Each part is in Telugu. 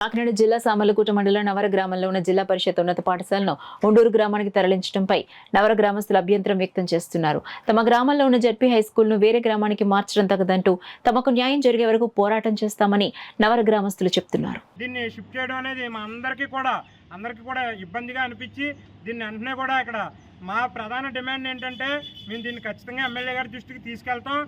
కాకినాడ జిల్లా సామర్లకోట మండలం నవర గ్రామంలో ఉన్న జిల్లా పరిషత్ ఉన్నత పాఠశాలను ఉండూరు గ్రామానికి తరలించడంపై నవర గ్రామస్తులు అభ్యంతరం వ్యక్తం చేస్తున్నారు. తమ గ్రామంలో ఉన్న జడ్పీ హైస్కూల్ ను వేరే గ్రామానికి మార్చడం తగదంటూ తమకు న్యాయం జరిగే వరకు పోరాటం చేస్తామని నవర గ్రామస్తులు చెప్తున్నారు. దీన్ని షిఫ్ట్ చేయడం అనేది మా అందరికీ కూడా ఇబ్బందిగా అనిపించి దీన్ని వెంటనే కూడా ఇక్కడ మా ప్రధాన డిమాండ్ ఏంటంటే మేము దీన్ని ఖచ్చితంగా ఎమ్మెల్యే గారి దృష్టికి తీసుకెళ్తాం.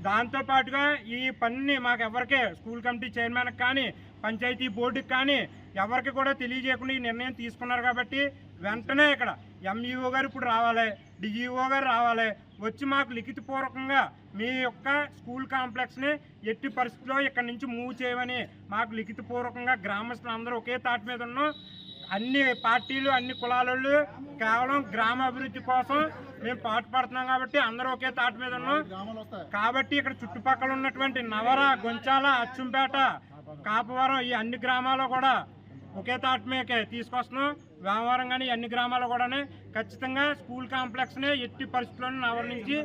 దాంతోపాటుగా ఈ పనిని మాకు ఎవరికే స్కూల్ కమిటీ చైర్మన్కి కానీ పంచాయతీ బోర్డుకి కానీ ఎవరికి కూడా తెలియజేయకుండా ఈ నిర్ణయం తీసుకున్నారు. కాబట్టి వెంటనే ఇక్కడ ఎంఈఓ గారు ఇప్పుడు రావాలి, డిఈఓ గారు రావాలి, వచ్చి మాకు లిఖితపూర్వకంగా మీ యొక్క స్కూల్ కాంప్లెక్స్ని ఎట్టి పరిస్థితుల్లో ఇక్కడ నుంచి మూవ్ చేయమని మాకు లిఖితపూర్వకంగా గ్రామస్తులు అందరూ ఒకే తాటి మీద ఉన్నాం. అన్ని పార్టీలు అన్ని కులాలు కేవలం గ్రామ అభివృద్ధి కోసం మేము పాటుపడుతున్నాం కాబట్టి అందరూ ఒకే తాటి మీద ఉన్నాం. కాబట్టి ఇక్కడ చుట్టుపక్కల ఉన్నటువంటి నవర, గొంచాల, అచ్చంపేట, కాపవరం ఈ అన్ని గ్రామాల్లో కూడా ఒకే తాటి మీదకే తీసుకొస్తున్నాం. వ్యవహారం కానీ అన్ని గ్రామాల్లో కూడా ఖచ్చితంగా స్కూల్ కాంప్లెక్స్ని ఎట్టి పరిస్థితుల్లో నవర నుంచి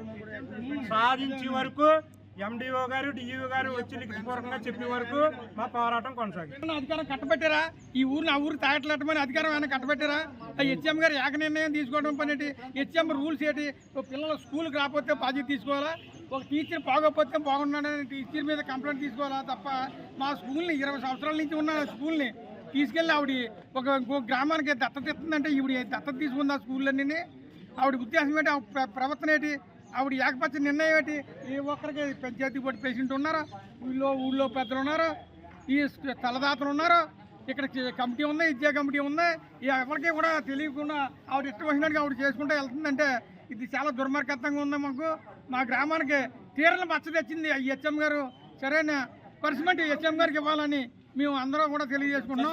సాధించే వరకు ఎండిఓ గారు, డిఈఓ గారు వచ్చి లిఖితపూర్వకంగా చెప్పే వరకు మా పోరాటం కొనసాగుతుంది. అధికారం కట్టబెట్టారా? ఈ ఊరిని ఆ ఊరు తాగట్లేటమని అధికారం ఏమైనా కట్టబెట్టారా? హెచ్ఎం గారు ఏక నిర్ణయం తీసుకోవడం పని హెచ్ఎం రూల్స్ ఏంటి? పిల్లలు స్కూల్కి రాకపోతే బాధ్యత తీసుకోవాలా? ఒక టీచర్ బాగోకపోతే బాగున్నాడని టీచర్ మీద కంప్లైంట్ తీసుకోవాలా తప్ప మా స్కూల్ని 20 సంవత్సరాల నుంచి ఉన్న స్కూల్ని తీసుకెళ్ళి ఆవిడ ఒక గ్రామానికి దత్తత ఇస్తుందంటే ఈవిడ దత్తత తీసుకుంది ఆ స్కూళ్ళన్నీ. ఆవిడ ఉద్దేశం ఏంటి? ప్రవర్తన ఏంటి? ఆవిడ ఏకపక్ష నిర్ణయం ఏంటి? ఏ ఒక్కరికి పంచాయతీ బోర్డు ప్రెసిడెంట్ ఉన్నారా, ఊళ్ళో పెద్దలు ఉన్నారు, ఈ తలదాతలు ఉన్నారు, ఇక్కడ కమిటీ ఉంది, విద్యా కమిటీ ఉంది. ఎవరికి కూడా తెలియకుండా ఆవిడ ఇష్టం వచ్చినట్టుగా ఆవిడ చేసుకుంటూ వెళ్తుందంటే ఇది చాలా దుర్మార్గంగా ఉంది. మా గ్రామానికి తీరని మచ్చ తెచ్చింది హెచ్ఎం గారు. సరైన పనిష్మెంట్ హెచ్ఎం గారికి ఇవ్వాలని మేము అందరూ కూడా తెలియజేసుకుంటున్నాం.